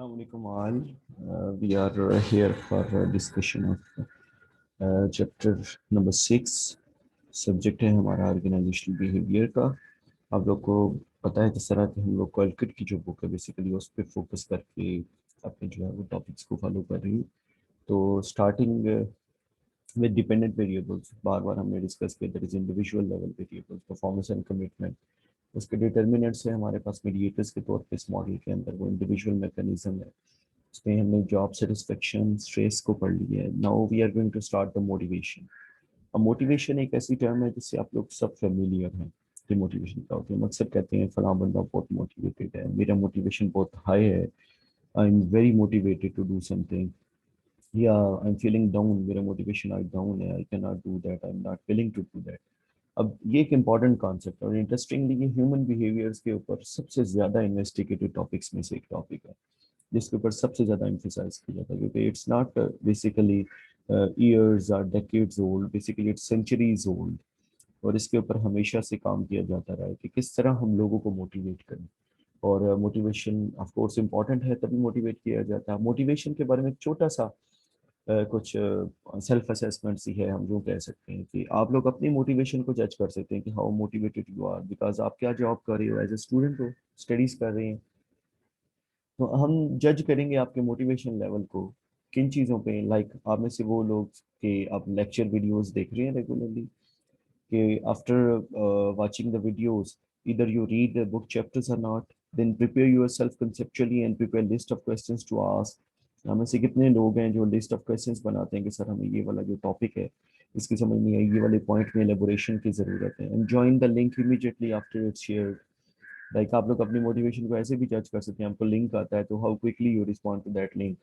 Assalamualaikum all. We are here for a discussion of chapter number 6. Subject है हमारा organisational behaviour का। आप लोग को पता है किस तरह की हम लोग कॉलकिट की जो बुक है बेसिकली उस पर फोकस करके अपने जो है वो टॉपिक्स को फॉलो कर रही हूँ। तो स्टार्टिंग विद डिपेंडेंट वेरिएबल्स बार बार हमने डिस्कस किया, that is individual level variables, performance and commitment. उसके डिटर्मिनेंट्स है हमारे पास मीडिएटर्स के तौर पे इस मॉडल के अंदर, वो इंडिविजुअल मैकेनिज्म है। उसमें हमने जॉब सेटिस्फेक्शन स्ट्रेस को पढ़ लिया है। Now we are going to start the motivation. अब मोटिवेशन एक ऐसी टर्म है जिससे आप लोग सब फेमिलियर हैं कि मोटिवेशन क्या होती है। हम अक्सर कहते हैं फलां बंदा बहुत मोटिवेटेड है, मेरा मोटिवेशन बहुत हाई है, I am very motivated to do something, या आई एम फीलिंग डाउन, मेरा मोटिवेशन आज डाउन है, I can not do that, I am not willing to do that. अब ये एक इंपॉर्टेंट कॉन्सेप्ट है और इंटरेस्टिंगली ये ह्यूमन बिहेवियर्स के ऊपर सबसे ज्यादा इन्वेस्टिगेटेड टॉपिक्स में से एक टॉपिक है जिसके ऊपर सबसे ज़्यादा एम्फेसाइज किया जाता है, क्योंकि इट्स नॉट बेसिकली ईयर्स और decades old, basically it's centuries old. और इसके ऊपर हमेशा से काम किया जाता रहा है कि किस तरह हम लोगों को मोटिवेट करें। और मोटिवेशन ऑफ कोर्स इम्पॉर्टेंट है, तभी मोटिवेट किया जाता है। मोटिवेशन के बारे में एक छोटा सा कुछ सेल्फ असेसमेंट ही है, हम जो कह सकते हैं कि आप लोग अपनी मोटिवेशन को जज कर सकते हैं कि how motivated you are, because आप क्या जॉब कर रहे हो, एज ए स्टूडेंट हो, स्टडीज कर रहे हैं। तो हम जज करेंगे आपके मोटिवेशन लेवल को किन चीज़ों पे, लाइक आप में से वो लोग कि आप लेक्चर वीडियोस देख रहे हैं रेगुलरली, कि after watching the videos either you read the book chapters or not, then prepare yourself conceptually and prepare list of questions to ask। हमें से कितने लोग हैं जो लिस्ट ऑफ क्वेश्चंस बनाते हैं कि सर हमें ये वाला जो टॉपिक है इसकी समझ नहीं आई, ये वाले पॉइंट में एलेबोरेशन की ज़रूरत है, and join the link immediately after its share. Like आप लोग अपनी मोटिवेशन को ऐसे भी जज कर सकते हैं, आपको लिंक आता है तो how quickly you respond to that link,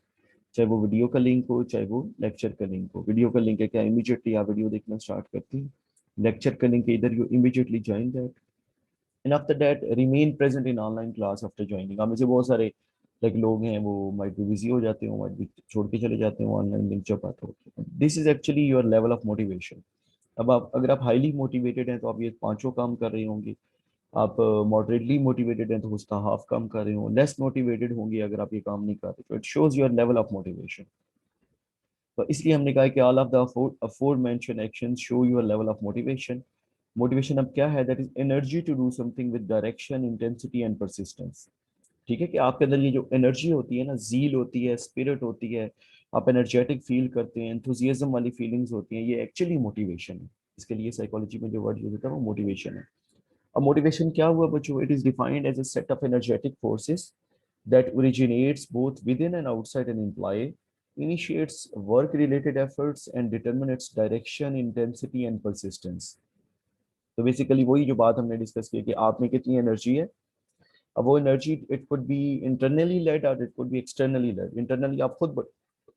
चाहे वो वीडियो का लिंक हो चाहे वो लेक्चर का लिंक हो। वीडियो का लिंक है क्या इमीडिएटली आप वीडियो देखना स्टार्ट करते हैं, लेक्चर का लिंक है इधर you immediately join that, and after that remain present in online class after joining. आप में से बहुत सारे लाइक लोग हैं वो माइट भी बिजी हो जाते हो, माइट भी छोड़ के चले जाते हैं ऑनलाइन लिंक जब आता हो। This is actually your level of motivation. अब आप अगर आप हाईली मोटिवेटेड हैं तो आप ये पांचों काम कर रहे होंगे, आप मॉडरेटली मोटिवेटेड हैं तो उसका हाफ काम कर रहे हो, लेस मोटिवेटेड होंगे अगर आप ये काम नहीं कर रहे, तो it shows your level of motivation. तो इसलिए हमने कहा कि all of the aforementioned actions show your level of motivation. Motivation अब क्या है, that is energy to do something with direction, intensity and persistence. ठीक है, कि आपके अंदर ये जो एनर्जी होती है ना, जील होती है, स्पिरिट होती है, आप एनर्जेटिक फील करते हैं, एंथुजियाज्म वाली फीलिंग्स होती हैं, ये एक्चुअली मोटिवेशन है। इसके लिए साइकोलॉजी में जो वर्ड यूज होता है वो मोटिवेशन है। अब मोटिवेशन क्या हुआ बच्चों, it is defined as a set of energetic forces that originates both within and outside an employee, initiates work related efforts and determine its direction, intensity and persistence। तो basically वही जो बात हमने डिस्कस की कि आप में कितनी एनर्जी है। अब वो energy it could be internally led और it could be externally led. Internally आप खुद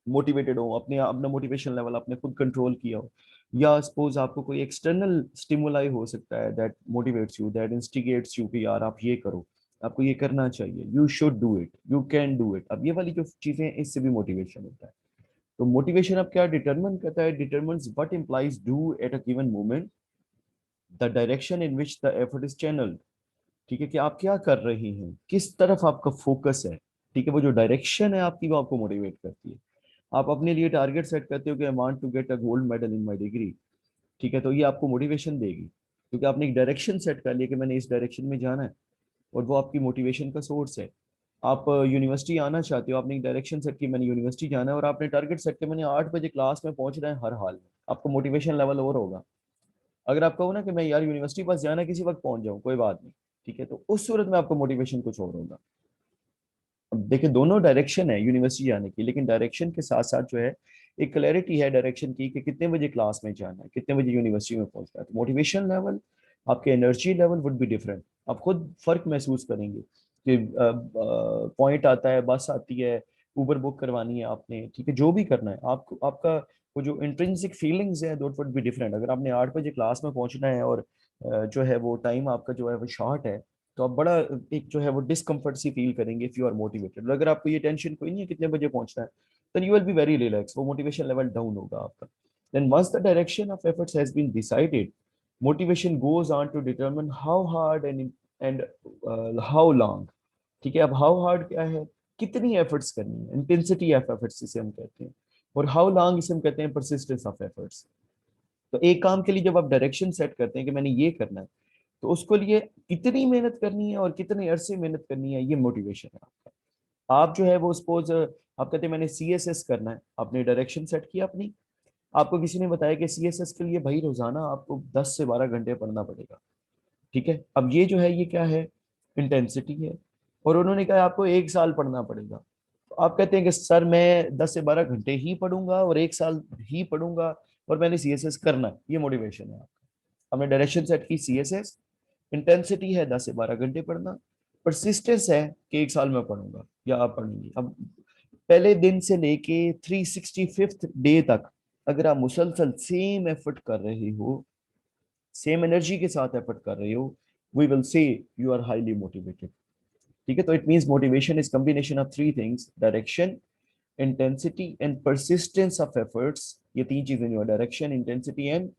मोटिवेटेड हो, अपने अपना मोटिवेशन लेवल आपने खुद कंट्रोल किया हो, या सपोज आपको कोई एक्सटर्नल स्टिमुलाई हो सकता है that motivates you, that इंस्टिगेट्स you कि यार आप ये करो, आपको ये करना चाहिए, you should do it, you can do it. अब ये वाली जो चीजें हैं इससे भी मोटिवेशन होता है। तो मोटिवेशन अब क्या डिटरमिन करता है, determines what implies do at a given moment, the direction in which the effort is channelled. ठीक है, कि आप क्या कर रहे हैं, किस तरफ आपका फोकस है। ठीक है, वो जो डायरेक्शन है आपकी वो आपको मोटिवेट करती है। आप अपने लिए टारगेट सेट करते हो कि I want to get a gold medal in my degree. ठीक है, तो ये आपको मोटिवेशन देगी क्योंकि आपने एक डायरेक्शन सेट कर लिया कि मैंने इस डायरेक्शन में जाना है, और वो आपकी मोटिवेशन का सोर्स है। आप यूनिवर्सिटी आना चाहते हो, आपने एक डायरेक्शन सेट की मैंने यूनिवर्सिटी जाना है, और आपने टारगेट सेट किया मैंने 8 बजे क्लास में पहुंचना है हर हाल में, आपको मोटिवेशन लेवल और होगा। अगर आप कहो ना कि मैं यार यूनिवर्सिटी पास जाना है, किसी वक्त पहुंच जाऊँ कोई बात नहीं, ठीक है, तो उस सूरत में आपको मोटिवेशन कुछ और होगा। अब देखिए दोनों डायरेक्शन है यूनिवर्सिटी जाने की, लेकिन डायरेक्शन के साथ साथ जो है एक क्लैरिटी है डायरेक्शन की कि कितने बजे क्लास में जाना है, कितने बजे यूनिवर्सिटी में पहुंचना है। तो मोटिवेशन लेवल, आपके energy level would be different. आप खुद फर्क महसूस करेंगे कि पॉइंट आता है, बस आती है, उबर बुक करवानी है आपने, ठीक है, जो भी करना है आपको, आपका वो जो इंट्रिंसिक फीलिंग्स है दोट वुड बी डिफरेंट। अगर आपने 8 बजे क्लास में पहुंचना है और जो है वो टाइम आपका जो है वो शॉर्ट है, तो आप बड़ा एक जो है वो डिस्कम्फर्ट सी फील करेंगे इफ यू आर मोटिवेटेड। अगर आपको ये टेंशन कोई नहीं है कितने बजे पहुंचना है, then you will be very relax, वो मोटिवेशन लेवल डाउन होगा आपका। Then once the direction of efforts has been decided, motivation goes on to determine how hard and how long. ठीक है, अब हाउ हार्ड क्या है, कितनी एफर्ट्स करनी है, इंटेंसिटी ऑफ एफर्ट्स इसे हम कहते हैं, और हाउ लॉन्ग इसे हम कहते हैं परसिस्टेंस ऑफ एफर्ट्स। तो एक काम के लिए जब आप डायरेक्शन सेट करते हैं कि मैंने ये करना है, तो उसको लिए कितनी मेहनत करनी है और कितने अरसे मेहनत करनी है, ये मोटिवेशन है आपका। आप जो है वो सपोज आप कहते हैं मैंने CSS करना है, आपने डायरेक्शन सेट किया अपनी, आपको किसी ने बताया कि CSS के लिए भाई रोजाना आपको 10 से 12 घंटे पढ़ना पड़ेगा, ठीक है। अब ये जो है ये क्या है, इंटेंसिटी है, और उन्होंने कहा आपको 1 साल पढ़ना पड़ेगा। तो आप कहते हैं कि सर मैं 10 से 12 घंटे ही पढ़ूंगा और 1 साल ही पढ़ूंगा और मैंने CSS करना है, ये मोटिवेशन है आपका। हमने डायरेक्शन सेट की CSS, इंटेंसिटी है 10 से 12 घंटे पढ़ना, परसिस्टेंस है कि 1 साल में पढ़ूंगा या आप पढ़ेंगे। अब पहले दिन से लेके 365 डे तक अगर आप मुसलसल सेम एफर्ट कर रहे हो, सेम एनर्जी के साथ एफर्ट कर रहे हो, we will say you are highly motivated, ठीक है। तो it means motivation is combination of three things, direction, intensity and persistence of efforts. ये तीन चीजें जो है, direction, intensity and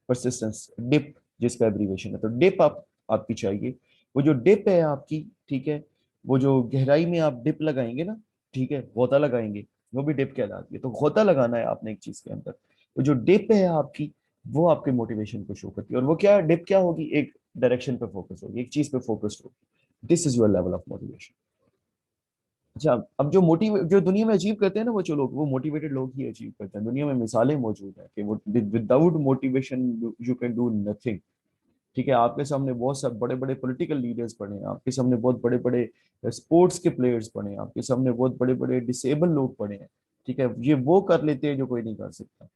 persistence, DIP जिसका एब्रीवेशन है। तो डिप आपकी चाहिए, वो जो डिप है आपकी, ठीक है, वो जो गहराई में आप डिप लगाएंगे ना, ठीक है, गोता लगाएंगे, वो भी डिप कहलाती है। तो गोता लगाना है आपने एक चीज के अंदर, तो जो डिप है आपकी, वो आपके मोटिवेशन को शो करती है। और वो क्या डिप क्या होगी, एक डायरेक्शन पे फोकस होगी, एक चीज पे फोकस होगी। This is your level of motivation. अच्छा, अब जो जो दुनिया में अचीव करते हैं ना वो जो लोग, वो मोटिवेटेड लोग ही अचीव करते हैं। दुनिया में मिसालें मौजूद हैं कि वो without motivation you can do nothing, ठीक है। आपके सामने बहुत सब बड़े बड़े पॉलिटिकल लीडर्स पड़े हैं, आपके सामने बहुत बड़े बड़े स्पोर्ट्स के प्लेयर्स पड़े हैं, आपके सामने बहुत बड़े बड़े डिसेबल लोग पड़े हैं, ठीक है। ये वो कर लेते हैं जो कोई नहीं कर सकता।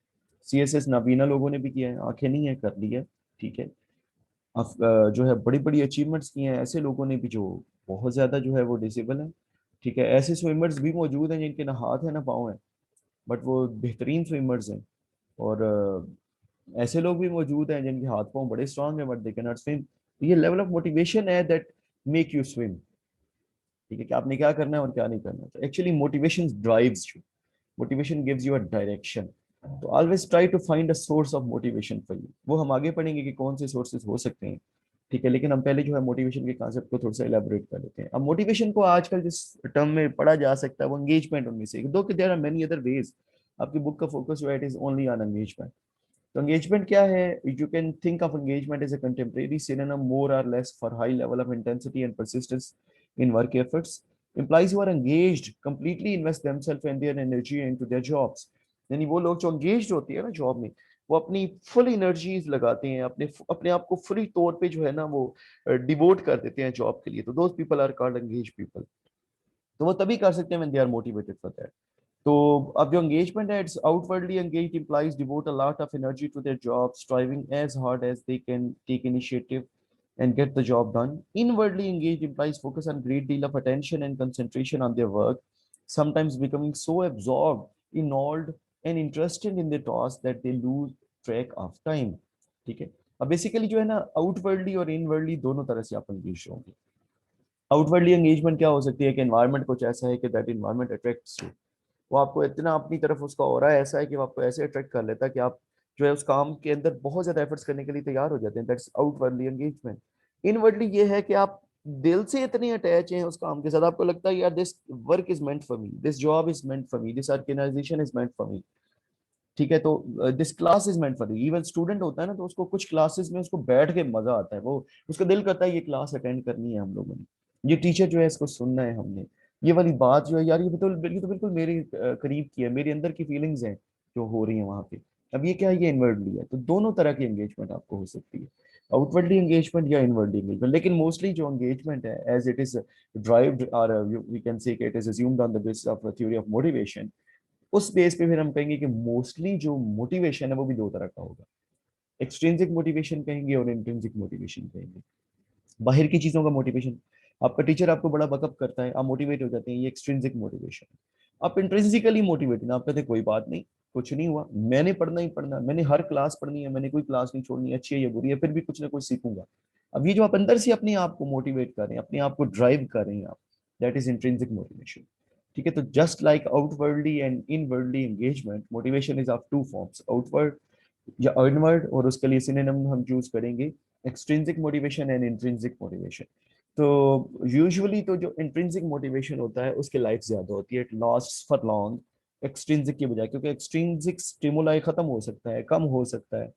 CSS नाबीना लोगों ने भी किया है, आंखें नहीं है, कर लिया, ठीक है। जो है बड़ी बड़ी अचीवमेंट्स की हैं ऐसे लोगों ने भी जो बहुत ज्यादा जो है वो डिसेबल है, ठीक है। ऐसे स्विमर्स भी मौजूद हैं जिनके ना हाथ है ना पाँव है, बट वो बेहतरीन स्विमर्स हैं। और ऐसे लोग भी मौजूद हैं जिनके हाथ पाँव बड़े स्ट्रांग हैं but they can not swim. ये लेवल ऑफ मोटिवेशन है दैट मेक यू स्विम, ठीक है, कि आपने क्या करना है और क्या नहीं करना। तो actually motivation drives you, motivation gives you a direction. तो always try to find a source of motivation for you. वो हम आगे पढ़ेंगे कि कौन से सोर्सेज हो सकते हैं, ठीक है। लेकिन हम पहले जो है मोटिवेशन के कॉन्सेप्ट को थोड़ा सा एलैबोरेट कर लेते हैं। अब मोटिवेशन को आजकल जिस टर्म में पढ़ा जा सकता है वो एंगेजमेंट उनमें से, दो कि there are many other ways. आपकी बुक का फोकस जो है it is only on engagement. तो एंगेजमेंट क्या है, you can think of engagement as a contemporary synonym more or less for high level of intensity and persistence in work efforts. Employees who are engaged completely invest themselves and their energy into their jobs. यानी वो लोग जो engaged होती है ना job में, वो अपनी फुल एनर्जीज लगाते हैं, अपने अपने आप को फुली तौर पे जो है ना वो डिवोट कर देते हैं जॉब के लिए। तो those people are called engage people. तो वो तभी कर सकते हैं when they are motivated for that. तो अब जो engagement है, it's outwardly engaged implies devote a lot of energy to their job, striving as hard as they can, take initiative and get the job done. Inwardly engaged implies focus on great deal of attention and concentration on their work, sometimes becoming so absorbed, involved and interested in their task that they lose track of time, ठीक है। अब basically जो है ना outwardly और inwardly दोनों तरह से आप एंगेज होंगे। आउटवर्डली एंगेजमेंट क्या हो सकती है कि एनवायरनमेंट कुछ ऐसा है कि दैट एनवायरनमेंट अट्रैक्ट्स यू, वो आपको इतना अपनी तरफ उसका हो रहा है ऐसा है कि वो आपको ऐसे अट्रैक्ट कर लेता है कि आप जो है उस काम के अंदर बहुत ज्यादा एफर्ट्स करने के लिए तैयार हो जाते हैं। That's outwardly engagement. इनवर्डली ये है कि आप दिल से इतने अटैच हैं उस काम के साथ, आपको लगता है यार this work is meant for me, this job is meant for me, this organization is meant for me, ठीक है। तो this class is meant for me. Even student होता है ना तो उसको कुछ क्लासेस में उसको बैठ के मजा आता है, वो उसका दिल करता है ये क्लास अटेंड करनी है हम लोगों ने, ये टीचर जो है इसको सुनना है हमने, ये वाली बात जो है यार ये तो बिल्कुल मेरे करीब की है, मेरे अंदर की फीलिंग्स हैं जो हो रही है वहां पे। अब ये क्या है, ये इनवर्डली है। तो दोनों तरह की एंगेजमेंट आपको हो सकती है, आउटवर्डली एंगेजमेंट या इनवर्डली एंगेजमेंट। लेकिन मोस्टली जो एंगेजमेंट है एज इट इज ड्राइव्ड और we can say it is assumed on the basis of theory of motivation, उस बेस पे फिर हम कहेंगे कि मोस्टली जो मोटिवेशन है वो भी दो तरह का होगा। एक्सट्रिंसिक मोटिवेशन कहेंगे और इंट्रिंसिक मोटिवेशन कहेंगे। बाहर की चीजों का मोटिवेशन, आपका टीचर आपको बड़ा बकअप करता है, आप मोटिवेट हो जाते हैं, ये एक्सट्रिंसिक मोटिवेशन। आप इंट्रिंसिकली मोटिवेटेड, आप कहते हैं कोई बात नहीं, कुछ नहीं हुआ, मैंने पढ़ना ही पढ़ना, मैंने हर क्लास पढ़नी है, मैंने कोई क्लास नहीं छोड़नी, अच्छी है या बुरी है, फिर भी कुछ ना कुछ सीखूंगा। अब ये जो आप अंदर से अपने आप को मोटिवेट कर रहे हैं, अपने आप को ड्राइव कर रहे हैं आप, दैट इज इंट्रिंसिक मोटिवेशन, ठीक है। तो just like outwardly and inwardly engagement, motivation is of two forms, outward या इनवर्ड, और उसके लिए सिनोनिम हम चूज करेंगे extrinsic motivation and intrinsic motivation. तो यूजुअली तो जो इंट्रिंसिक मोटिवेशन होता है उसकी लाइफ ज्यादा होती है, it lasts for long extrinsic की बजाय, क्योंकि एक्सट्रिंसिक स्टिमुलाई खत्म हो सकता है, कम हो सकता है।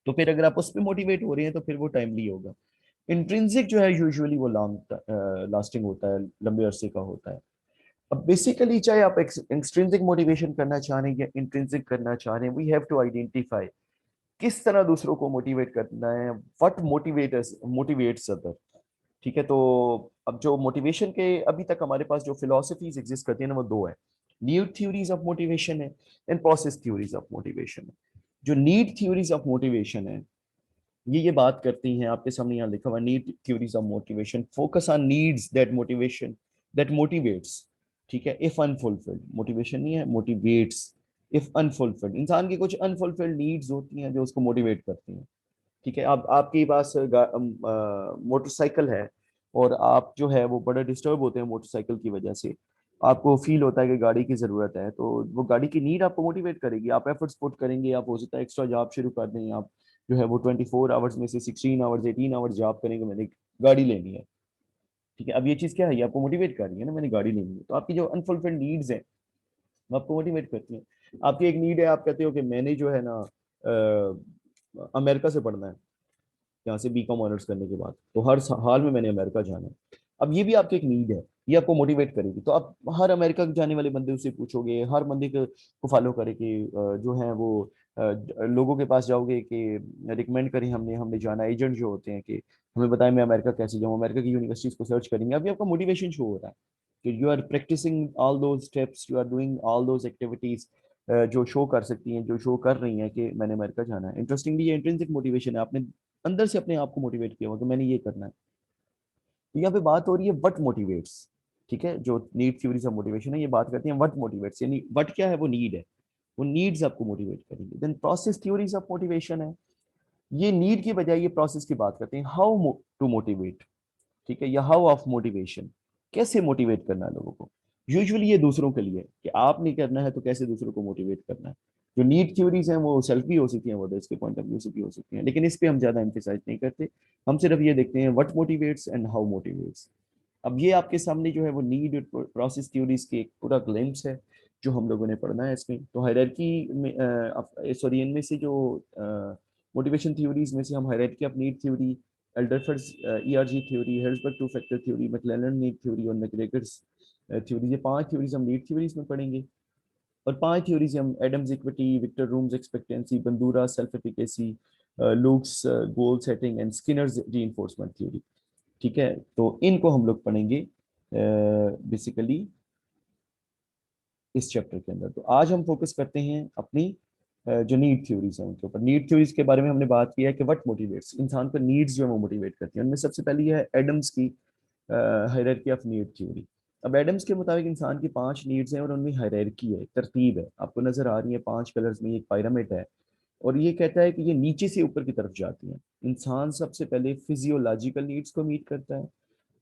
तो फिर अगर आप उस पर मोटिवेट हो रहे हैं तो फिर वो टाइमली होगा। इंट्रिंसिक जो है यूजुअली वो लॉन्ग लास्टिंग होता है, लंबे अरसे का होता है। अब बेसिकली चाहे आप एक्सट्रिंसिक मोटिवेशन करना चाह रहे हैं या इंट्रिंसिक करना चाह रहे हैं, वी हैव टू आइडेंटिफाई किस तरह दूसरों को मोटिवेट करना है, व्हाट मोटिवेट्स अदर। ठीक है, तो अब जो मोटिवेशन के अभी तक हमारे पास जो फिलोसफीज एग्जिस्ट करती है ना, वो दो है। नीड थ्योरीज ऑफ मोटिवेशन है and process theories of motivation है। जो नीड थ्योरीज ऑफ मोटिवेशन है ये बात करती हैं, आपके सामने यहाँ लिखा हुआ, need theories of motivation focus on needs that motivation that motivates. ठीक है, इफ अनफुलफिल्ड, मोटिवेशन नहीं है, मोटिवेट्स। इफ अनफुलफिल्ड, इंसान की कुछ अनफुलफिल्ड नीड्स होती हैं जो उसको मोटिवेट करती हैं। ठीक है, अब आपके पास मोटरसाइकिल है और आप जो है वो बड़ा डिस्टर्ब होते हैं मोटरसाइकिल की वजह से, आपको फील होता है कि गाड़ी की जरूरत है, तो वो गाड़ी की नीड आपको मोटिवेट करेगी, आप एफर्ट्स पुट करेंगे, आप हो सकता है एक्स्ट्रा जॉब शुरू कर दें, आप जो है वो 24 आवर्स में से 16 आवर्स 18 आवर्स जॉब करेंगे, मैंने गाड़ी लेनी है। ठीक है, अब ये चीज़ क्या है, ये आपको मोटिवेट कर रही है ना, मैंने गाड़ी लेनी है। तो आपकी जो अनफुलफिल्ड नीड्स हैं वो आपको मोटिवेट करती हैं। आपकी एक नीड है, आप कहते हो कि मैंने जो है ना अमेरिका से पढ़ना है, यहाँ से बीकॉम ऑनर्स करने के बाद, तो हर हाल में मैंने अमेरिका जाना है। अब ये भी आपकी एक नीड है, ये आपको मोटिवेट करेगी, तो आप हर अमेरिका जाने वाले बंदे से पूछोगे, हर बंदे को फॉलो करेंगे, जो है वो लोगों के पास जाओगे कि रिकमेंड करें, हमने हमने जाना, एजेंट जो होते हैं कि हमें बताएं मैं अमेरिका कैसे जाऊँ, अमेरिका की यूनिवर्सिटीज को सर्च करेंगे। अभी आपका मोटिवेशन शो हो रहा है कि you are practicing all those steps, you are doing all those activities जो शो कर सकती हैं, जो शो कर रही हैं कि मैंने अमेरिका जाना है। इंटरेस्टिंगली ये इंट्रिंसिक मोटिवेशन है, आपने अंदर से अपने आप को मोटिवेट किया हो कि मैंने ये करना है। तो यहाँ पे बात हो रही है व्हाट मोटिवेट्स। ठीक है, जो नीड थ्योरीज ऑफ मोटिवेशन है ये बात करती है व्हाट मोटिवेट्स, यानी व्हाट क्या है, वो नीड है, वो नीड्स आपको मोटिवेट करेंगे। Then process theories of motivation है, ये नीड की बजाय ये प्रोसेस की बात करते हैं, हाउ टू मोटिवेट। ठीक है, या हाउ ऑफ मोटिवेशन, कैसे मोटिवेट करना है लोगों को। यूजुअली ये दूसरों के लिए कि आप नहीं करना है तो कैसे दूसरों को मोटिवेट करना है। जो नीड थ्योरीज हैं वो सेल्फ भी हो सकती हैं, वो इसके पॉइंट ऑफ व्यू से भी हो सकती हैं, लेकिन इस पे हम ज्यादा एम्फेसाइज नहीं करते। हम सिर्फ ये देखते हैं what motivates and how motivates. अब ये आपके सामने जो है वो नीड प्रोसेस थ्योरीज की एक पूरा ग्लिम्स है जो हम लोगों ने पढ़ना है इसमें। तो हायरार्की में सॉरी, इनमें से जो मोटिवेशन थ्योरीज में से हम hierarchy of need theory, Alderfer's ERG theory, Herzberg two factor theory, McClelland need theory और मैकग्रेगर्स थ्योरी, ये पांच थ्योरीज हम नीड थ्योरीज में पढ़ेंगे। और पांच थ्योरीज हम Adams equity, Victor Vroom's expectancy, Bandura self efficacy, Locke's goal setting and Skinner's reinforcement theory. ठीक है, तो इनको हम लोग पढ़ेंगे बेसिकली इस चैप्टर के अंदर। तो आज हम फोकस करते हैं अपनी जो नीड थ्योरीज हैं उनके ऊपर। नीड थ्योरीज के बारे में हमने बात किया है कि व्हाट मोटिवेट्स, इंसान को नीड्स जो है वो मोटिवेट करती हैं। उनमें सबसे पहली है एडम्स की हायरार्की ऑफ नीड थ्योरी। अब एडम्स के मुताबिक इंसान की पांच नीड्स हैं और उनमें हायरार्की है, तरतीब है, आपको नजर आ रही है पांच कलर्स में, एक पिरामिड है। और ये कहता है कि ये नीचे से ऊपर की तरफ जाती हैं। इंसान सबसे पहले फिजियोलॉजिकल नीड्स को मीट करता है,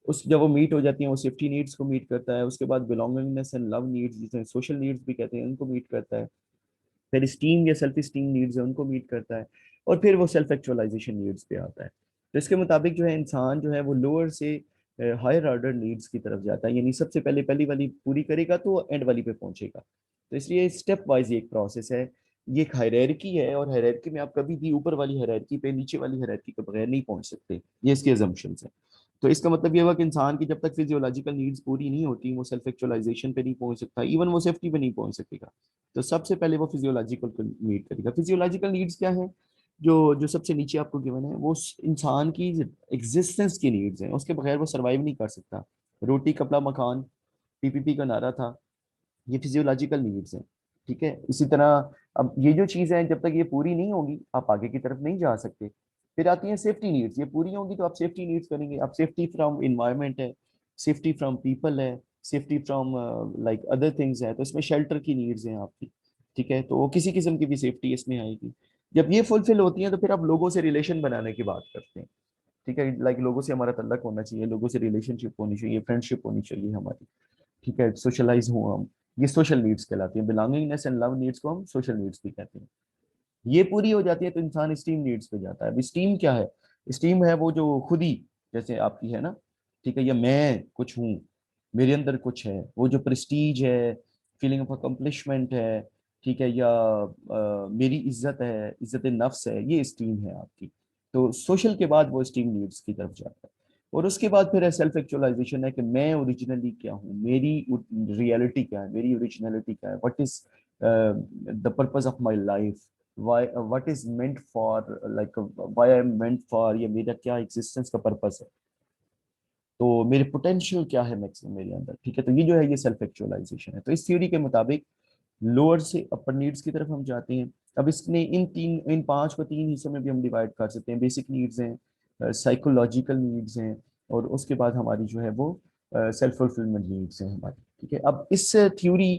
उस जब वो मीट हो जाती हैं वो सेफ्टी नीड्स को मीट करता है, उसके बाद बिलोंगिंगनेस एंड लव नीड्स, जिसे सोशल नीड्स भी कहते हैं, उनको मीट करता है। फिर स्टीम या सेल्फ स्टीम नीड्स है उनको मीट करता है। और फिर वो सेल्फ एक्चुअलाइजेशन नीड्स पे आता है। तो इसके मुताबिक जो है इंसान जो है वो लोअर से हायर ऑर्डर नीड्स की तरफ जाता है, यानी सबसे पहले पहली वाली पूरी करेगा तो एंड वाली पे पहुंचेगा। तो इसलिए स्टेप वाइज एक प्रोसेस है, ये एक हायरार्की है, और हायरार्की में आप कभी भी ऊपर वाली हायरार्की पे नीचे वाली हायरार्की के बगैर नहीं पहुंच सकते, ये इसके अजम्पशंस है। तो इसका मतलब ये हुआ कि इंसान की जब तक फिजियोलॉजिकल नीड्स पूरी नहीं होती वो सेल्फ एक्चुअलाइजेशन पे नहीं पहुंच सकता, इवन वो सेफ्टी पे नहीं पहुंच सकेगा। तो सबसे पहले वो फिजियोलॉजिकल को मीट करेगा। फिजियोलॉजिकल नीड्स क्या है, जो जो सबसे नीचे आपको गिवन है, वो इंसान की एग्जिस्टेंस की नीड्स हैं, उसके बगैर वो सर्वाइव नहीं कर सकता। रोटी कपड़ा मकान, पीपीपी का नारा था, ये फिजियोलॉजिकल नीड्स हैं। ठीक है, इसी तरह अब ये जो चीज़ें हैं जब तक ये पूरी नहीं होगी आप आगे की तरफ नहीं जा सकते। फिर आती हैं सेफ्टी नीड्स, ये पूरी होंगी तो आप सेफ्टी नीड्स करेंगे, आप सेफ्टी फ्रॉम इन्वायरमेंट है, सेफ्टी फ्रॉम पीपल है, safety from like other things है, तो इसमें शेल्टर की नीड्स हैं आपकी। ठीक है, तो किसी किस्म की भी सेफ्टी इसमें आएगी। जब ये फुलफिल होती है तो फिर आप लोगों से रिलेशन बनाने की बात करते हैं। ठीक है, लाइक लोगों से हमारा तल्लक होना चाहिए, लोगों से रिलेशनशिप होनी चाहिए, फ्रेंडशिप होनी चाहिए हमारी। ठीक है, सोशलाइज हुआ हम, ये सोशल नीड्स कहलाती है। बिलोंगिंगनेस एंड लव नीड्स को हम सोशल नीड्स भी कहते हैं। ये पूरी हो जाती है तो इंसान स्टीम नीड्स पे जाता है। अब स्टीम क्या है, स्टीम है वो जो खुद ही, जैसे आपकी है ना, ठीक है, या मैं कुछ हूँ, मेरे अंदर कुछ है, वो जो प्रेस्टीज है, फीलिंग ऑफ अकम्पलिशमेंट है, ठीक है, या मेरी इज्जत है, इज्जत नफ्स है, ये स्टीम है आपकी। तो सोशल के बाद वो स्टीम नीड्स की तरफ जाता है। और उसके बाद फिर सेल्फ एक्चुअलाइजेशन है कि मैं ओरिजिनली क्या हूँ, मेरी रियलिटी क्या है, मेरी ओरिजिनलिटी क्या है, what is the purpose of my life, why what is meant for, like why I am meant for, या मेरा क्या एग्जिस्टेंस का पर्पस है, तो मेरे पोटेंशियल क्या है मैक्सिमम मेरे अंदर। ठीक है, तो ये जो है ये सेल्फ एक्चुअलाइजेशन है। तो इस थ्योरी के मुताबिक लोअर से अपर नीड्स की तरफ हम जाते हैं। अब इसने इन पांच को तीन हिस्सों में भी हम डिवाइड कर सकते हैं। बेसिक नीड्स हैं, साइकोलॉजिकल नीड्स हैं, और उसके बाद हमारी जो है वो सेल्फ फुलफिलमेंट नीड्स हैं हमारी। ठीक है, अब इस थ्योरी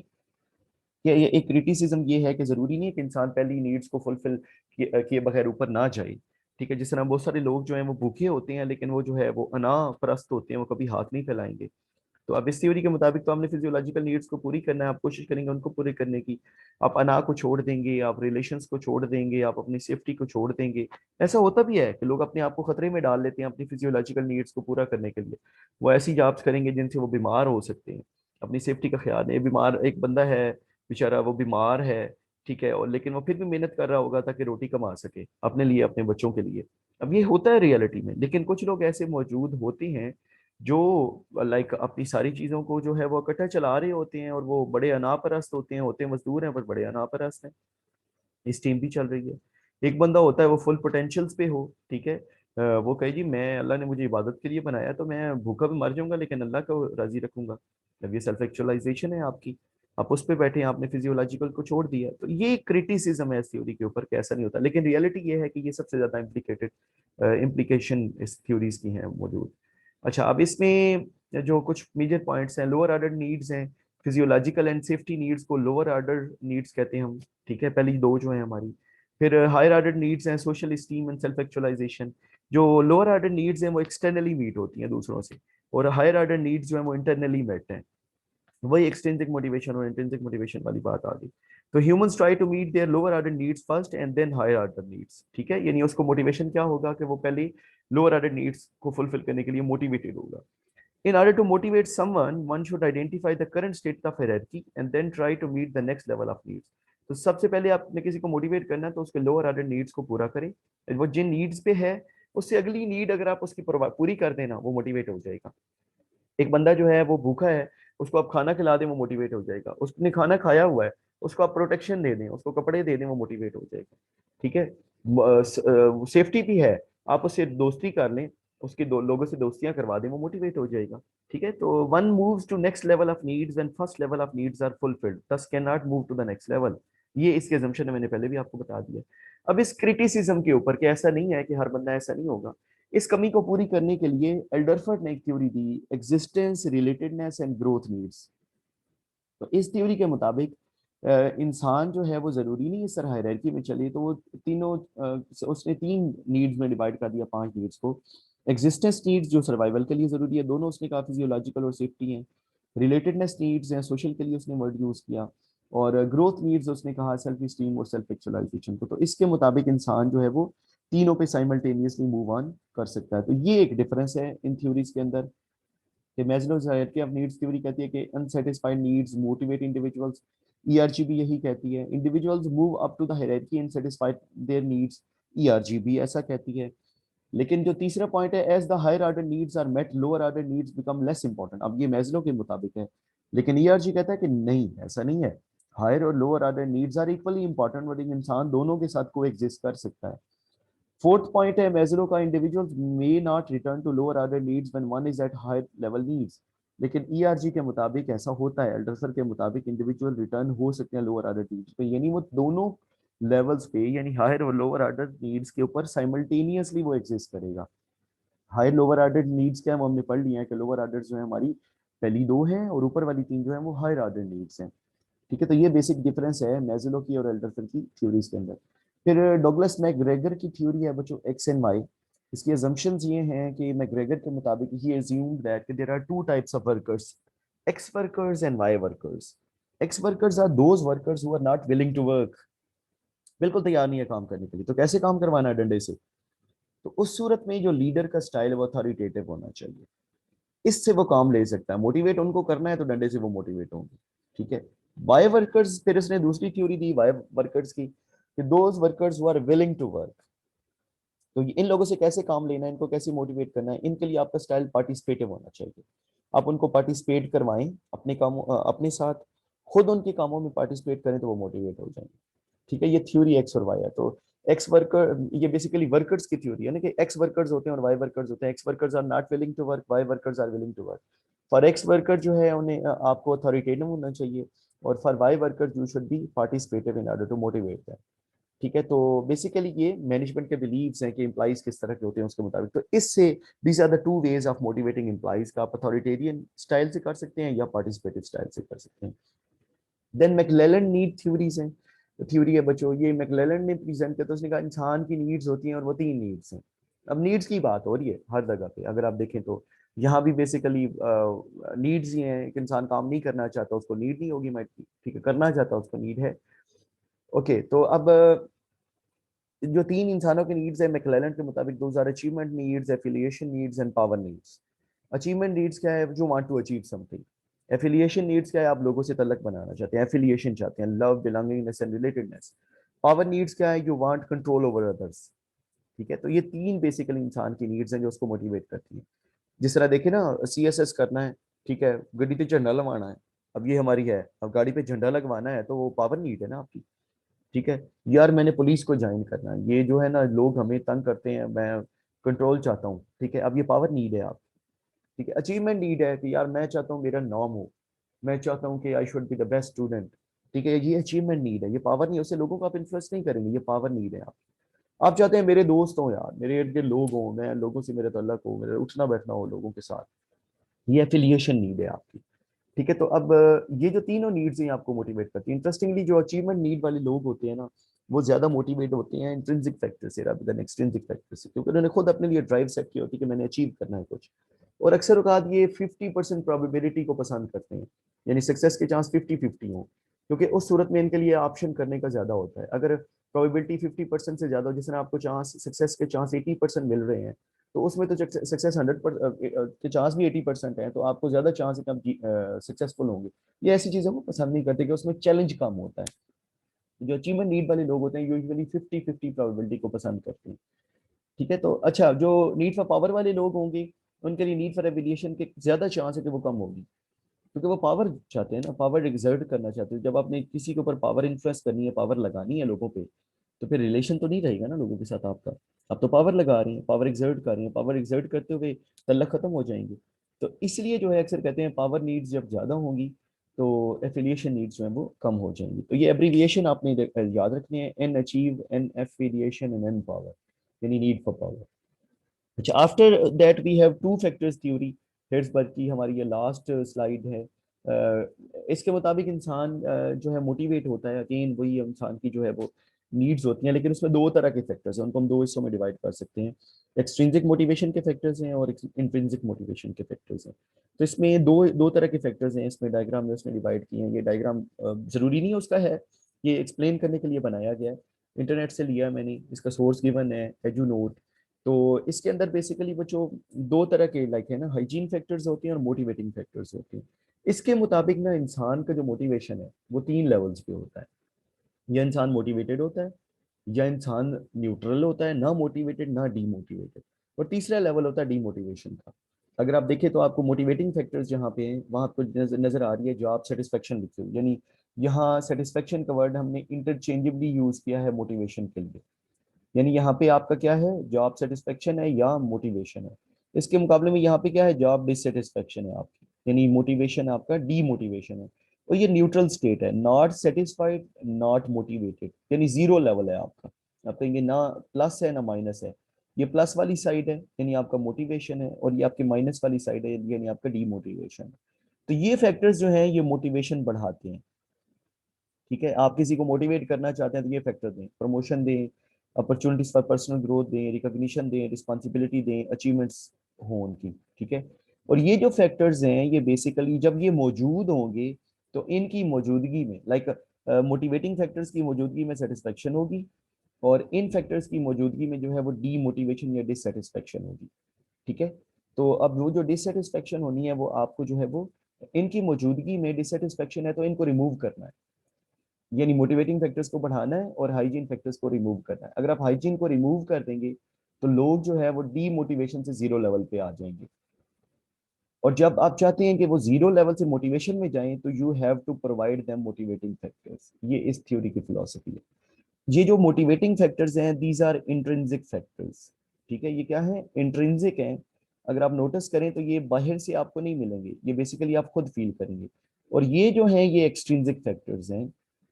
ये एक क्रिटिसिज्म ये है कि जरूरी नहीं है कि इंसान पहली नीड्स को फुलफिल किए बगैर ऊपर ना जाए। ठीक है, जिस तरह बहुत सारे लोग जो हैं वो भूखे होते हैं, लेकिन वो जो है वो अना परस्त होते हैं, वो कभी हाथ नहीं फैलाएंगे। तो अब इस थ्योरी के मुताबिक तो हमने फिजियोलॉजिकल नीड्स को पूरी करना है, आप कोशिश करेंगे उनको पूरे करने की। आप अना को छोड़ देंगे, आप रिलेशंस को छोड़ देंगे, आप अपनी सेफ्टी को छोड़ देंगे। ऐसा होता भी है कि लोग अपने आप को खतरे में डाल लेते हैं अपनी फिजियोलॉजिकल नीड्स को पूरा करने के लिए। वो ऐसी जॉब्स करेंगे जिनसे वो बीमार हो सकते हैं। अपनी सेफ्टी का ख्याल है, बीमार एक बंदा है बेचारा, वो बीमार है, ठीक है, और लेकिन वो फिर भी मेहनत कर रहा होगा ताकि रोटी कमा सके अपने लिए, अपने बच्चों के लिए। अब ये होता है रियलिटी में, लेकिन कुछ लोग ऐसे मौजूद होते हैं जो लाइक अपनी सारी चीजों को जो है वो इकट्ठा चला रहे होते हैं, और वो बड़े अनापरस्त होते हैं मजदूर हैं पर बड़े अनापरस्त हैं। इस टीम भी चल रही है। एक बंदा होता है वो फुल पोटेंशियल्स पे हो, ठीक है, वो कहे जी मैं, अल्लाह ने मुझे इबादत के लिए बनाया, तो मैं भूखा भी मर जाऊंगा लेकिन अल्लाह को राजी रखूंगा। जब ये सेल्फ एक्चुअलाइजेशन है आपकी, आप उस पे बैठे हैं, आपने फिजियोलॉजिकल को छोड़ दिया। तो ये क्रिटिसिज्म है इस थ्योरी के ऊपर कि ऐसा नहीं होता, लेकिन रियलिटी ये है कि ये सबसे ज्यादा इम्प्लीकेटेड इम्प्लीकेशन इस थ्योरीज की हैं मौजूद। अच्छा, अब इसमें जो कुछ मेजर पॉइंट्स हैं, लोअर ऑर्डर नीड्स हैं, फिजियोलॉजिकल एंड सेफ्टी नीड्स को लोअर ऑर्डर नीड्स कहते हैं हम। ठीक है, पहली दो जो है हमारी। फिर हायर ऑर्डर नीड्स हैं social esteem and self actualization. जो लोअर ऑर्डर नीड्स हैं वो एक्सटर्नली मीट होती हैं दूसरों से, और हायर ऑर्डर नीड्स जो है वो इंटरनली मेट हैं। वही एक्सट्रिंसिक मोटिवेशन और इंट्रिंसिक मोटिवेशन वाली बात आ गई। तो humans try to meet their lower order needs first and then higher order needs. ठीक है, यानी उसको मोटिवेशन क्या होगा कि वो पहले लोअर ऑर्डर नीड्स को फुलफिल करने के लिए मोटिवेटेड होगा। In order to motivate someone, one should identify the current state of hierarchy and then try to meet the next level of needs. तो सबसे पहले आपने किसी को मोटिवेट करना है तो उसके लोअर ऑर्डर नीड्स को पूरा करें। वो जिन नीड्स पे है, उससे अगली नीड अगर आप उसकी पूरी कर देना, वो मोटिवेट हो जाएगा। एक बंदा जो है वो भूखा है, उसको आप खाना खिला दें वो मोटिवेट हो जाएगा। उसने खाना खाया हुआ है, उसको आप प्रोटेक्शन दे दें, उसको कपड़े दे दें, वो मोटिवेट हो जाएगा। ठीक है, सेफ्टी भी है, आप उससे दोस्ती कर लें, उसके दो लोगों से दोस्तियां करवा दें, वो मोटिवेट हो जाएगा। ठीक है, तो one moves to next level of needs when first level of needs are fulfilled, thus can not move to the next level. ये इसके assumption है, मैंने पहले भी आपको बता दिया। अब इस क्रिटिसिज्म के ऊपर कि ऐसा नहीं है कि हर बंदा ऐसा नहीं होगा, इस कमी को पूरी करने के लिए एल्डरफर्ड ने एक theory the, existence, relatedness and growth needs. तो इस थ्योरी के मुताबिक इंसान जो है वो जरूरी नहीं इस तरह हायरार्की में चले, तो वो तीनों उसने तीन नीड्स में डिवाइड कर दिया, पांच नीड्स को। एग्जिस्टेंस नीड्स जो सर्वाइवल के लिए जरूरी है, दोनों उसने कहा फिजियोलॉजिकल और सेफ्टी हैं। रिलेटेडनेस नीड्स हैं, सोशल के लिए उसने वर्ड यूज किया। और ग्रोथ नीड्स उसने कहा सेल्फ स्टीम और सेल्फ एक्चुअलाइजेशन को। तो इसके मुताबिक इंसान जो है वो तीनों पे साइमल्टेनियसली मूव ऑन कर सकता है। तो ये एक डिफरेंस है इन थ्योरीज के अंदर कि Maslow's hierarchy of needs theory कहती है कि unsatisfied needs motivate individuals. ERG भी यही कहती है, individuals move up to the hierarchy and satisfied their needs. ERG भी ऐसा कहती है। लेकिन जो तीसरा पॉइंट है, as the higher order needs are met lower order needs become less important. अब ये मैस्लो के मुताबिक है, लेकिन ईआरजी कहता है कि नहीं, ऐसा नहीं है। हायर और lower order needs are equally important, but इंसान दोनों के साथ को एग्जिस्ट कर सकता है। फोर्थ पॉइंट है मैस्लो का, individuals may not return to lower order needs when one is at higher level needs. लेकिन ईआरजी के मुताबिक ऐसा होता है, एल्डरसर के मुताबिक इंडिविजुअल रिटर्न हो सकते हैं लोअर ऑर्डर नीड्स पे, यानी वो दोनों लेवल्स पे, यानी हायर और लोअर ऑर्डर नीड्स के ऊपर साइमल्टेनियसली वो एग्जिस्ट करेगा। हायर लोअर ऑर्डर नीड्स क्या है वो हमने पढ़ लिया है कि लोअर ऑर्डर जो है हमारी पहली दो हैं, और ऊपर वाली तीन जो है वो हायर ऑर्डर नीड्स हैं। ठीक है, तो ये बेसिक डिफरेंस है मैस्लो की और एल्डरसन की थ्योरीज के अंदर। फिर डॉगलस मैकग्रेगर की थ्योरी है बच्चों, एक्स एंड वाई। इसकी assumptions ये हैं कि मैकग्रेगर के मुताबिक ही assumed that there are two types of workers, X workers and Y workers. X workers are those workers who are not willing to work, बिल्कुल तैयार नहीं है काम करने के लिए, तो कैसे काम करवाना है डंडे से। तो उस सूरत में जो लीडर का स्टाइल है वो अथॉरिटेटिव होना चाहिए। इससे वो काम ले सकता है। मोटिवेट उनको करना है तो डंडे से वो मोटिवेट होंगे, ठीक है। वाई वर्कर्स, फिर इसने दूसरी थ्योरी दी वाई वर्कर्स की, कि those workers who are willing to work. तो इन लोगों से कैसे काम लेना है, इनको कैसे मोटिवेट करना है, इनके लिए आपका स्टाइल पार्टिसिपेटिव होना चाहिए। आप उनको पार्टिसिपेट करवाएं अपने कामों अपने साथ, खुद उनके कामों में पार्टिसिपेट करें तो वो मोटिवेट हो जाएंगे, ठीक है। ये थ्योरी एक्स और वाई है। तो एक्स वर्कर, ये बेसिकली वर्कर्स की थ्योरी है ना, कि एक्स वर्कर्स होते हैं और वाई वर्कर्स होते हैं। X workers are not willing to work, Y workers are willing to work. For X worker जो है उन्हें आपको अथॉरिटेटिव होना चाहिए, और for Y worker you should be participative in order to motivate them, ठीक है। तो बेसिकली ये मैनेजमेंट के बिलीव्स हैं कि एम्प्लॉइज किस तरह के होते हैं उसके मुताबिक। तो इससे these are the two ways of motivating employees का, आप अथॉरिटेरियन स्टाइल से कर सकते हैं या पार्टिसिपेटिव स्टाइल से कर सकते हैं। देन मैकलेलन नीड थ्योरीज हैं, थ्योरी है बच्चों, ये मैकलेलन ने प्रेजेंट किया। तो उसने कहा इंसान की नीड्स होती हैं और वो 3 नीड्स हैं। अब नीड्स की बात हो रही है हर जगह पे, अगर आप देखें तो यहाँ भी बेसिकली नीड्स ही हैं। एक इंसान काम नहीं करना चाहता, उसको नीड नहीं होगी मैं, ठीक है, करना चाहता उसको नीड है। ओके, तो अब जो 3 इंसानों की नीड्स है मैकलेलन के मुताबिक, those are achievement needs, affiliation needs and power needs. Achievement needs क्या है, जो want to achieve something. Affiliation needs क्या है, आप लोगों से तलक बनाना चाहते हैं, एफिलिएशन चाहते हैं, love, belongingness and relatedness. Power needs क्या है, you want control over others, ठीक है। तो ये 3 बेसिकली इंसान की नीड्स हैं जो उसको मोटिवेट करती है। जिस तरह देखे ना, सीएसएस करना है, ठीक है, गड्डी पे झंडा लगवाना है। अब ये हमारी है, अब गाड़ी पे झंडा लगवाना है तो वो पावर नीड है ना आपकी, ठीक है। यार मैंने पुलिस को ज्वाइन करना है, ये जो है ना लोग हमें तंग करते हैं, मैं कंट्रोल चाहता हूँ, ठीक है। अब ये पावर नीड है आप, ठीक है। अचीवमेंट नीड है कि यार मैं चाहता हूँ मेरा नाम हो, मैं चाहता हूँ कि I should be the best student, ठीक है। ये अचीवमेंट नीड है, ये पावर नहीं है। उससे लोगों को आप इन्फ्लुएंस नहीं करेंगे, ये पावर नीड है। आप चाहते हैं मेरे दोस्त हो यार, मेरे इर्द गिर्द लोग हों, मैं लोगों से मेरा तल्लक हो, मेरा उठना बैठना हो लोगों के साथ, ये एफिलिएशन नीड है आपकी, ठीक है। तो अब ये जो तीनों नीड्स हैं आपको मोटिवेट करती है। इंटरेस्टिंगली जो अचीवमेंट नीड वाले लोग होते हैं ना, वो ज्यादा मोटिवेट होते हैं इंट्रिंसिक फैक्टर से rather than एक्सट्रिंसिक फैक्टर से, क्योंकि उन्होंने खुद अपने लिए ड्राइव सेट की होती है कि मैंने अचीव करना है कुछ। और अक्सर औकात ये 50% प्रोबेबिलिटी को पसंद करते हैं, यानी सक्सेस के चांस 50-50 हो, क्योंकि उस सूरत में इनके लिए ऑप्शन करने का ज्यादा होता है। अगर प्रोबेबिलिटी 50% से ज्यादा हो, जिसमें आपको चांस सक्सेस के चांस 80% मिल रहे हैं, तो उसमें तो सक्सेस 100 के चांस भी 80% है, तो आपको ज्यादा चांस है कि आप सक्सेसफुल होंगे। ये ऐसी चीजों को पसंद नहीं करते कि उसमें चैलेंज कम होता है। जो अचीवमेंट नीड वाले लोग होते हैं यूजुअली 50-50 प्रोबेबिलिटी को पसंद करते हैं, ठीक है। तो अच्छा, जो नीड फॉर पावर वाले लोग होंगे, उनके लिए नीड फॉर एविलिएशन के ज्यादा चांस है कि वो कम होगी, क्योंकि वो पावर चाहते हैं ना, पावर एक्सर्ट करना चाहते हैं। जब आपने किसी के ऊपर पावर इन्फ्लुएंस करनी है, पावर लगानी है लोगों पे, तो फिर रिलेशन तो नहीं रहेगा ना लोगों के साथ आपका। आप तो पावर लगा रही हैं, पावर एक्सर्ट कर रही हैं, पावर एक्सर्ट करते हुए तल्लक खत्म हो जाएंगे। तो इसलिए जो है अक्सर कहते हैं पावर नीड्स जब ज्यादा होंगी तो एफिलिएशन नीड्स जो है वो कम हो जाएंगी। तो ये एब्रीविएशन आपने याद रखनी है, n achieve, n affiliation and n power, यानी नीड फॉर पावर। अच्छा, after that we have two factors theory, Herzberg की हमारी ये लास्ट स्लाइड है। इसके मुताबिक इंसान जो है मोटिवेट होता है, अगेन वही इंसान की जो है वो नीड्स होती हैं, लेकिन उसमें 2 तरह के फैक्टर्स हैं, उनको हम 2 हिस्सों में डिवाइड कर सकते हैं। एक्सट्रिंसिक मोटिवेशन के फैक्टर्स हैं और इंट्रिंसिक मोटिवेशन के फैक्टर्स हैं। तो इसमें दो दो तरह के फैक्टर्स हैं, इसमें डायग्राम में उसमें डिवाइड किए हैं। ये डायग्राम जरूरी नहीं है उसका है, ये एक्सप्लेन करने के लिए बनाया गया है, इंटरनेट से लिया है मैंने, इसका सोर्स गिवन है एजू नोट। तो इसके अंदर बेसिकली बच्चों 2 तरह के लाइक है ना, हाइजीन फैक्टर्स होते हैं और मोटिवेटिंग फैक्टर्स होते हैं। इसके मुताबिक ना इंसान का जो मोटिवेशन है वो 3 लेवल्स पे होता है। या इंसान मोटिवेटेड होता है, या इंसान न्यूट्रल होता है, ना मोटिवेटेड ना डीमोटिवेटेड, और तीसरा लेवल होता है डीमोटिवेशन का। अगर आप देखें तो आपको मोटिवेटिंग फैक्टर्स जहाँ पे हैं वहाँ आपको नजर आ रही है जॉब सेटिस्फेक्शन लिखी हुई, यानी यहाँ सेटिस्फेक्शन का वर्ड हमने इंटरचेंजेबली यूज किया है मोटिवेशन के लिए, यानी यहाँ पे आपका क्या है, जॉब सेटिस्फेक्शन है या मोटिवेशन है। इसके मुकाबले में यहाँ पे क्या है, जॉब डिससेटिस्फेक्शन है आपकी, यानी मोटिवेशन आपका डीमोटिवेशन है। और ये न्यूट्रल स्टेट है, नॉट सेटिस्फाइड नॉट मोटिवेटेड, यानी जीरो लेवल है आपका। आप कहेंगे ना प्लस है ना माइनस है, ये प्लस वाली साइड है यानी आपका मोटिवेशन है, और ये आपकी माइनस वाली साइड है यानी आपका डीमोटिवेशन है। तो ये फैक्टर्स जो है ये मोटिवेशन बढ़ाते हैं, ठीक है। आप किसी को मोटिवेट करना चाहते हैं तो ये फैक्टर दें, प्रमोशन दें, अपॉर्चुनिटीज फॉर पर्सनल ग्रोथ दें, रिकॉग्निशन दें, रिस्पॉन्सिबिलिटी दें, अचीवमेंट्स हों उनकी, ठीक है। और ये जो फैक्टर्स हैं ये बेसिकली जब ये मौजूद होंगे तो इनकी मौजूदगी में लाइक मोटिवेटिंग फैक्टर्स की मौजूदगी में सेटिस्फेक्शन होगी, और इन फैक्टर्स की मौजूदगी में जो है वो डीमोटिवेशन या डिससेटिस्फेक्शन होगी, ठीक है। तो अब वो जो डिससेटिस्फेक्शन होनी है वो आपको जो है वो इनकी मौजूदगी में डिससेटिस्फेक्शन है तो इनको रिमूव करना है, यानी मोटिवेटिंग फैक्टर्स को बढ़ाना है और हाइजीन फैक्टर्स को रिमूव करना है। अगर आप हाइजीन को रिमूव कर देंगे तो लोग जो है वो डीमोटिवेशन से जीरो लेवल पे आ जाएंगे। और जब आप चाहते हैं कि वो जीरो लेवल से मोटिवेशन में जाएं तो you have to provide them motivating factors. ये इस थ्योरी की फिलॉसफी है। ये जो मोटिवेटिंग फैक्टर्स हैं दीज आर इंट्रिंसिक फैक्टर्स। ठीक है, ये क्या है? इंट्रिंसिक हैं। अगर आप नोटिस करें तो ये बाहर से आपको नहीं मिलेंगे, ये बेसिकली आप खुद फील करेंगे। और ये जो हैं ये एक्सट्रिंसिक फैक्टर्स हैं।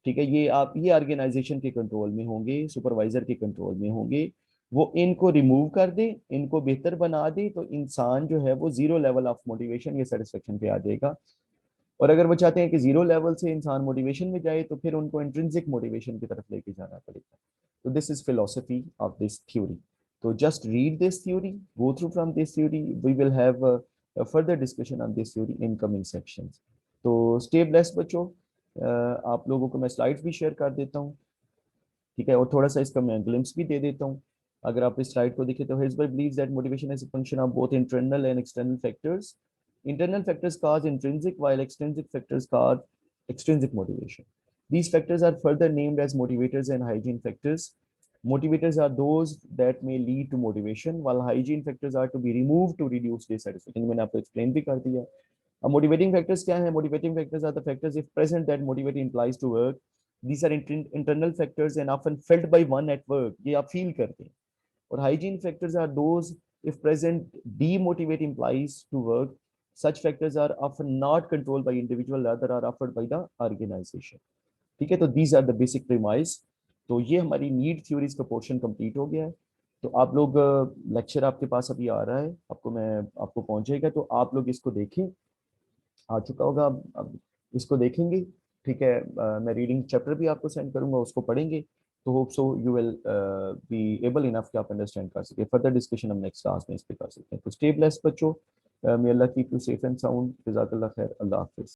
ठीक है, ये आप ये ऑर्गेनाइजेशन के कंट्रोल में होंगे, सुपरवाइजर के कंट्रोल में होंगे। वो इनको रिमूव कर दे, इनको बेहतर बना दे तो इंसान जो है वो जीरो लेवल ऑफ मोटिवेशन या सेटिस्फेक्शन पे आ जाएगा। और अगर वो चाहते हैं कि जीरो लेवल से इंसान मोटिवेशन में जाए तो फिर उनको इंट्रिंसिक मोटिवेशन की तरफ लेके जाना पड़ेगा। तो this is philosophy of this theory. तो just read this theory, go through from this theory, we will have further discussion on this theory in coming sections. तो स्टे ब्लेस्ड बच्चों। आप लोगों को मैं स्लाइड्स भी शेयर कर देता हूँ। ठीक है, और थोड़ा सा इसका मैं ग्लिम्स भी दे देता हूँ। अगर आप इस स्लाइड को देखें तो Herzberg believes that motivation is a function of both internal and external factors. Internal factors cause intrinsic while extrinsic factors cause extrinsic motivation. These factors are further named as motivators and hygiene factors. Motivators are those that may lead to motivation while hygiene factors are to be removed to reduce dissatisfaction. मैंने आपको explain भी कर दिया। अब motivating factors क्या है? Motivating factors are the factors if present that motivate implies to work. These are internal factors and often felt by one at work. ये आप feel करते हैं। और hygiene factors are those if present demotivate implies to work. Such factors are often not controlled by individual, rather are offered by the organization. ठीक है, तो these are the basic premise. तो ये हमारी नीड थ्योरीज का portion complete हो गया है। तो आप लोग लेक्चर आपके पास अभी आ रहा है, आपको पहुंचेगा तो आप लोग इसको देखें। आ चुका होगा, अब इसको देखेंगे। ठीक है, मैं रीडिंग चैप्टर भी आपको सेंड करूंगा, उसको पढ़ेंगे। तो hope so you will be able enough कि आप अंडरस्टैंड कर सके। फर्दर डिस्कशन हम नेक्स्ट क्लास में इस पे कर सकते हैं। तो स्टे ब्लेस्ड बच्चों। May Allah keep you safe and sound. जज़ाकल्लाह खैर। अल्लाह हाफिज़।